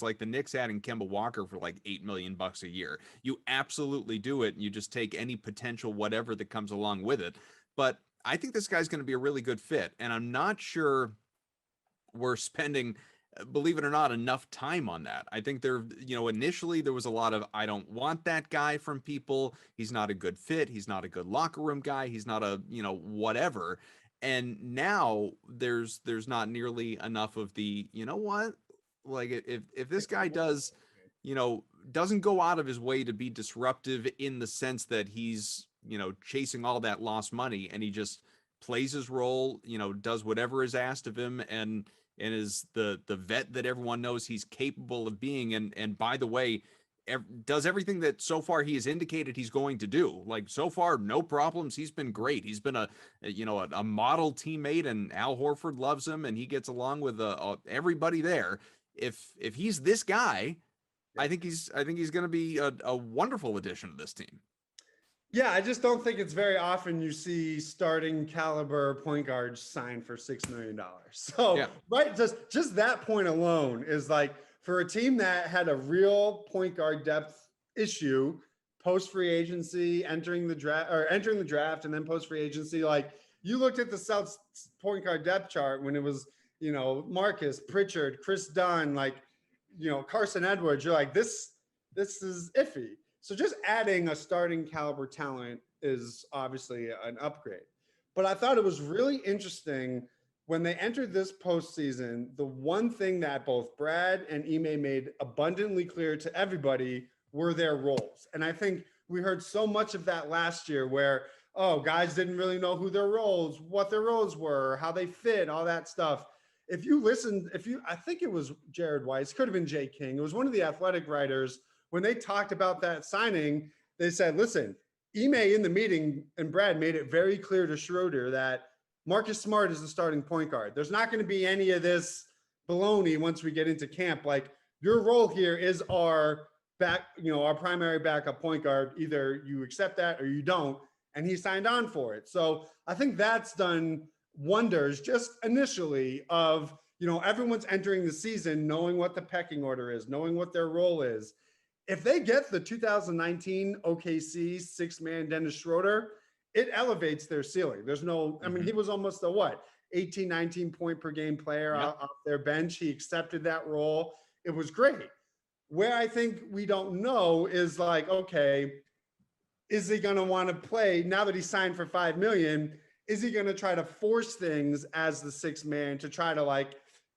like the Knicks adding Kemba Walker for like $8 million a year. You absolutely do it, and you just take any potential whatever that comes along with it. But I think this guy's going to be a really good fit, and I'm not sure we're spending, believe it or not, enough time on that. I think initially there was a lot of, I don't want that guy from people. He's not a good fit. He's not a good locker room guy. He's not a, whatever. And now there's not nearly enough of the, what, like if this guy doesn't go out of his way to be disruptive in the sense that he's, chasing all that lost money, and he just plays his role, does whatever is asked of him, and is the vet that everyone knows he's capable of being. And by the way, does everything that so far he has indicated he's going to do. Like, so far, no problems. He's been great. He's been a model teammate, and Al Horford loves him, and he gets along with everybody there. If he's this guy, I think he's going to be a wonderful addition to this team. Yeah, I just don't think it's very often you see starting caliber point guards signed for $6 million. So, yeah. Right, just that point alone is like, for a team that had a real point guard depth issue post free agency, entering the draft, and then post free agency, like, you looked at the Celtics point guard depth chart when it was, Marcus, Pritchard, Chris Dunn, like, Carson Edwards, you're like, this is iffy. So just adding a starting caliber talent is obviously an upgrade. But I thought it was really interesting when they entered this postseason, the one thing that both Brad and Ime made abundantly clear to everybody were their roles. And I think we heard so much of that last year where, guys didn't really know who their roles, what their roles were, how they fit, all that stuff. If you listened, I think it was Jared Weiss, could have been Jay King. It was one of the Athletic writers. When they talked about that signing, they said, listen, Ime in the meeting and Brad made it very clear to Schroder that Marcus Smart is the starting point guard. There's not going to be any of this baloney once we get into camp. Like, your role here is our primary backup point guard. Either you accept that or you don't. And he signed on for it. So I think that's done wonders just initially of, everyone's entering the season knowing what the pecking order is, knowing what their role is. If they get the 2019 OKC six-man Dennis Schroder, it elevates their ceiling. There's no, I mean, he was almost a 18, 19 point per game player off their bench. He accepted that role. It was great. Where I think we don't know is like, okay, is he going to want to play now that he signed for $5 million? Is he going to try to force things as the sixth man to try to like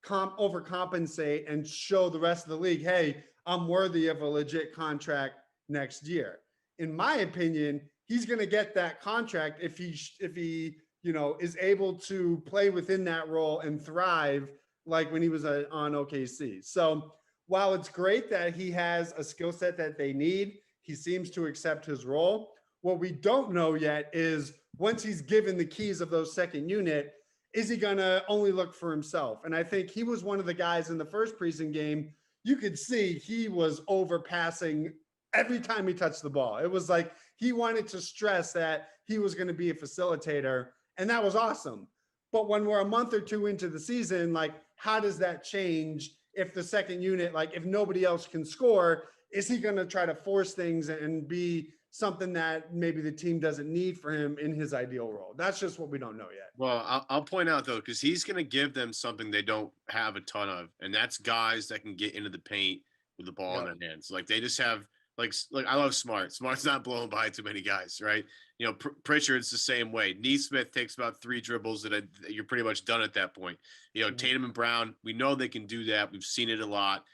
overcompensate and show the rest of the league, hey, I'm worthy of a legit contract next year? In my opinion, he's going to get that contract if he is able to play within that role and thrive like when he was on OKC. So while it's great that he has a skill set that they need, he seems to accept his role. What we don't know yet is once he's given the keys of those second unit, is he going to only look for himself? And I think he was one of the guys in the first preseason game. You could see he was overpassing every time he touched the ball. It was like he wanted to stress that he was going to be a facilitator, and that was awesome. But when we're a month or two into the season, like, how does that change if the second unit, like, if nobody else can score, is he going to try to force things and be something that maybe the team doesn't need for him in his ideal role. That's just what we don't know yet. Well, I'll point out though, because he's going to give them something they don't have a ton of, and that's guys that can get into the paint with the ball in their hands. Like they just have like I love Smart. Smart's not blowing by too many guys, right? You know, Pritchard's the same way. Neesmith takes about 3 dribbles and you're pretty much done at that point. You know, Tatum and Brown, we know they can do that. We've seen it a lot.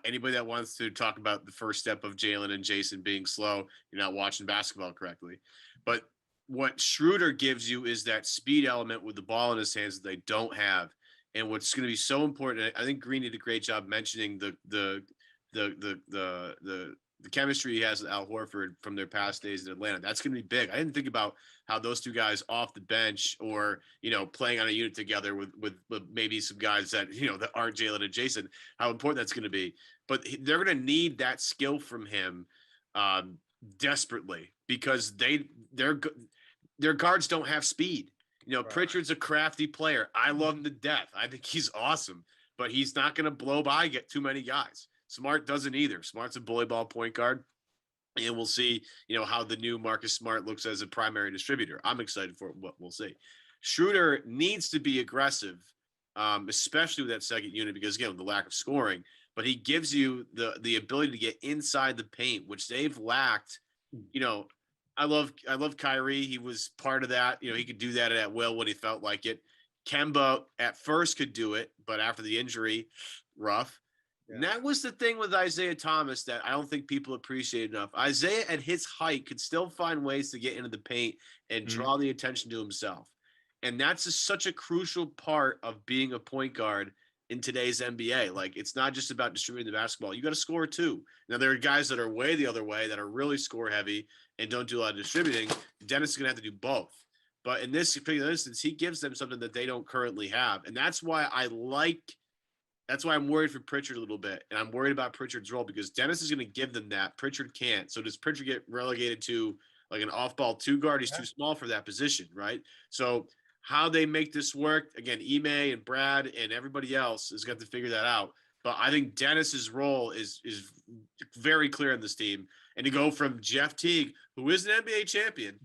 Anybody that wants to talk about the first step of Jaylen and Jayson being slow, you're not watching basketball correctly. But what Schroder gives you is that speed element with the ball in his hands that they don't have. And what's going to be so important, I think Green did a great job mentioning the chemistry he has with Al Horford from their past days in Atlanta. That's going to be big. I didn't think about how those two guys off the bench or, you know, playing on a unit together with maybe some guys that, you know, that aren't Jaylen and Jayson, how important that's going to be. But they're going to need that skill from him desperately because their guards don't have speed. You know, Pritchard's a crafty player. I love him to death. I think he's awesome, but he's not going to blow by, get too many guys. Smart doesn't either. Smart's a bully ball point guard, and we'll see, you know, how the new Marcus Smart looks as a primary distributor. I'm excited for what we'll see. Schroder needs to be aggressive, especially with that second unit because, again, the lack of scoring, but he gives you the ability to get inside the paint, which they've lacked. You know, I love Kyrie. He was part of that. You know, he could do that at will when he felt like it. Kemba at first could do it, but after the injury, rough. Yeah. And that was the thing with Isaiah Thomas that I don't think people appreciate enough. Isaiah at his height could still find ways to get into the paint and draw the attention to himself. And that's such a crucial part of being a point guard in today's NBA. Like, it's not just about distributing the basketball. You got to score too. Now, there are guys that are way the other way that are really score heavy and don't do a lot of distributing. Dennis is going to have to do both. But in this particular instance, he gives them something that they don't currently have. And that's why that's why I'm worried for Pritchard a little bit. And I'm worried about Pritchard's role because Dennis is going to give them that. Pritchard can't. So does Pritchard get relegated to like an off-ball 2 guard? He's too small for that position, right? So how they make this work, again, Ime and Brad and everybody else has got to figure that out. But I think Dennis's role is very clear in this team. And to go from Jeff Teague, who is an NBA champion,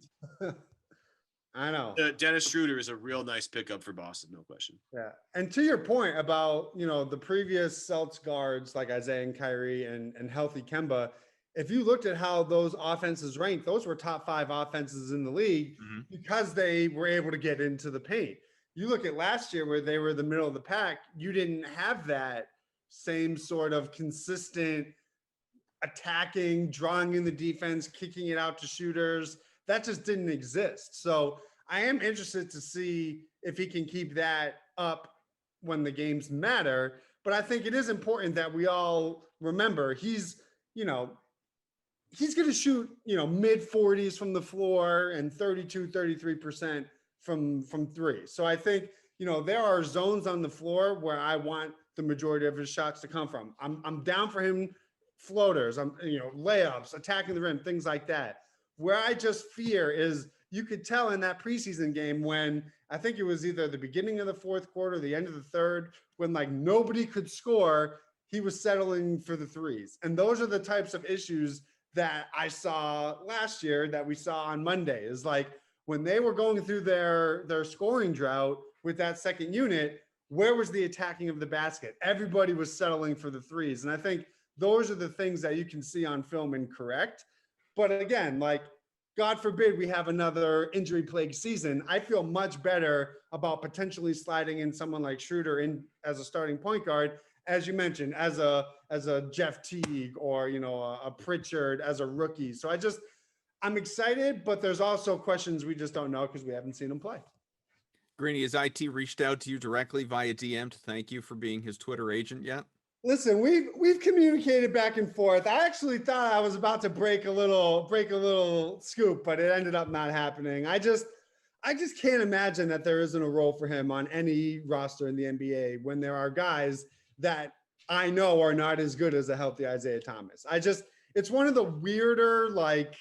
I know, Dennis Schroder is a real nice pickup for Boston, no question. Yeah, and to your point about, you know, the previous Celtics guards like Isaiah and Kyrie and healthy Kemba, if you looked at how those offenses ranked, those were top 5 offenses in the league because they were able to get into the paint. You look at last year where they were the middle of the pack, you didn't have that same sort of consistent attacking, drawing in the defense, kicking it out to shooters. That just didn't exist. So I am interested to see if he can keep that up when the games matter. But I think it is important that we all remember he's going to shoot, mid 40s from the floor and 33% from 3. So I think, there are zones on the floor where I want the majority of his shots to come from. I'm down for him floaters, layups, attacking the rim, things like that. Where I just fear is you could tell in that preseason game when I think it was either the beginning of the 4th quarter, the end of the 3rd, when like nobody could score, he was settling for the 3s. And those are the types of issues that I saw last year that we saw on Monday is like when they were going through their scoring drought with that second unit, where was the attacking of the basket? Everybody was settling for the 3s. And I think those are the things that you can see on film and correct. But again, like, God forbid we have another injury-plagued season. I feel much better about potentially sliding in someone like Schroder in as a starting point guard, as you mentioned, as a Jeff Teague or, a Pritchard as a rookie. So I'm excited, but there's also questions we just don't know because we haven't seen him play. Greeny, has IT reached out to you directly via DM to thank you for being his Twitter agent yet? Listen, we've communicated back and forth. I actually thought I was about to break a little scoop, but it ended up not happening. I just can't imagine that there isn't a role for him on any roster in the NBA when there are guys that I know are not as good as a healthy Isaiah Thomas. It's one of the weirder, like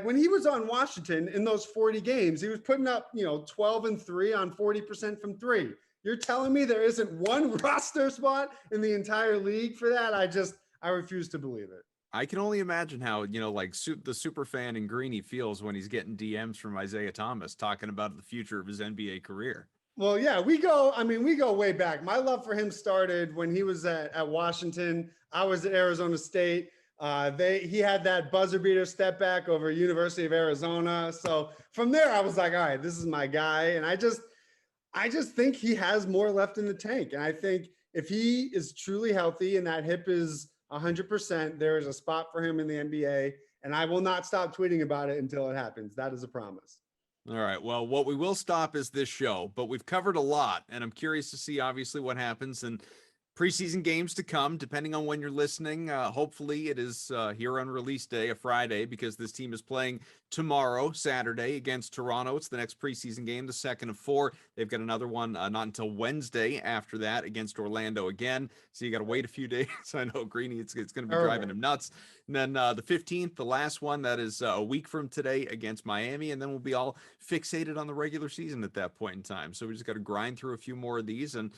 when he was on Washington in those 40 games, he was putting up, 12 and 3 on 40% from 3. You're telling me there isn't one roster spot in the entire league for that? I refuse to believe it. I can only imagine how, like the super fan in Greeny feels when he's getting DMs from Isaiah Thomas talking about the future of his NBA career. Well, yeah, we go way back. My love for him started when he was at Washington. I was at Arizona State. He had that buzzer beater step back over University of Arizona. So from there, I was like, all right, this is my guy. And I just think he has more left in the tank. And I think if he is truly healthy and that hip is 100%, there is a spot for him in the NBA. And I will not stop tweeting about it until it happens. That is a promise. All right. Well, what we will stop is this show, but we've covered a lot, and I'm curious to see obviously what happens in preseason games to come, depending on when you're listening. Hopefully it is here on release day, a Friday, because this team is playing tomorrow, Saturday, against Toronto. It's the next preseason game, the second of 4. They've got another one not until Wednesday after that against Orlando again. So you got to wait a few days. I know, Greeny, it's going to be driving him nuts. And then the 15th, the last one, that is a week from today against Miami. And then we'll be all fixated on the regular season at that point in time. So we just got to grind through a few more of these and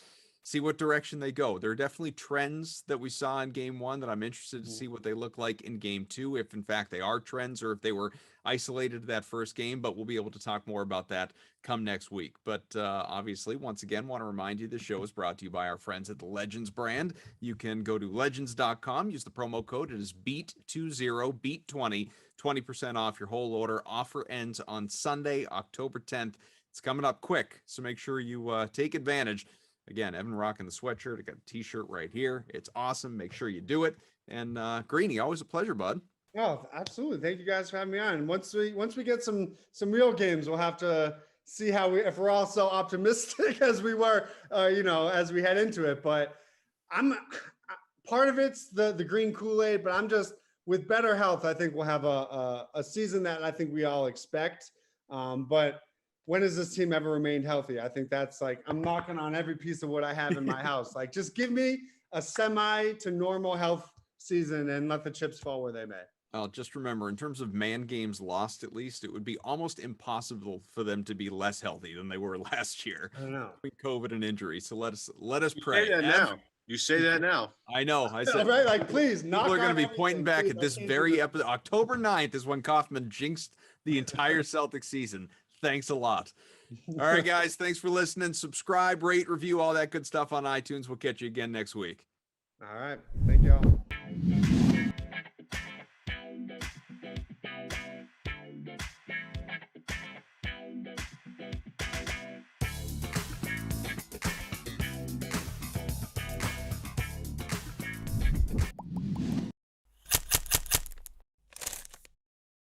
see what direction they go. There are definitely trends that we saw in game 1 that I'm interested to see what they look like in game 2, if in fact they are trends or if they were isolated to that first game, but we'll be able to talk more about that come next week. But obviously, once again, want to remind you the show is brought to you by our friends at the Legends brand. You can go to legends.com, use the promo code. It is BEAT20, BEAT20, 20% off your whole order. Offer ends on Sunday, October 10th. It's coming up quick, so make sure you take advantage. Again, Evan rocking the sweatshirt. I got a t-shirt right here. It's awesome. Make sure you do it. And Greeny, always a pleasure, bud. Oh, absolutely. Thank you guys for having me on. Once we get some real games, we'll have to see if we're all so optimistic as we were, as we head into it. But part of it's the green Kool-Aid, but I'm just, with better health, I think we'll have a season that I think we all expect. But when has this team ever remained healthy? I think that's like, I'm knocking on every piece of what I have in my house. Like, just give me a semi to normal health season and let the chips fall where they may. Just remember, in terms of man games lost, at least, it would be almost impossible for them to be less healthy than they were last year. I don't know. COVID and injury. So let us You pray. say that now. You say that now. I know. I said, right? Like, please, people are going to be pointing back at this very episode. October 9th is when Kaufman jinxed the entire Celtics season. Thanks a lot. All right, guys. Thanks for listening. Subscribe, rate, review, all that good stuff on iTunes. We'll catch you again next week. All right. Thank you all.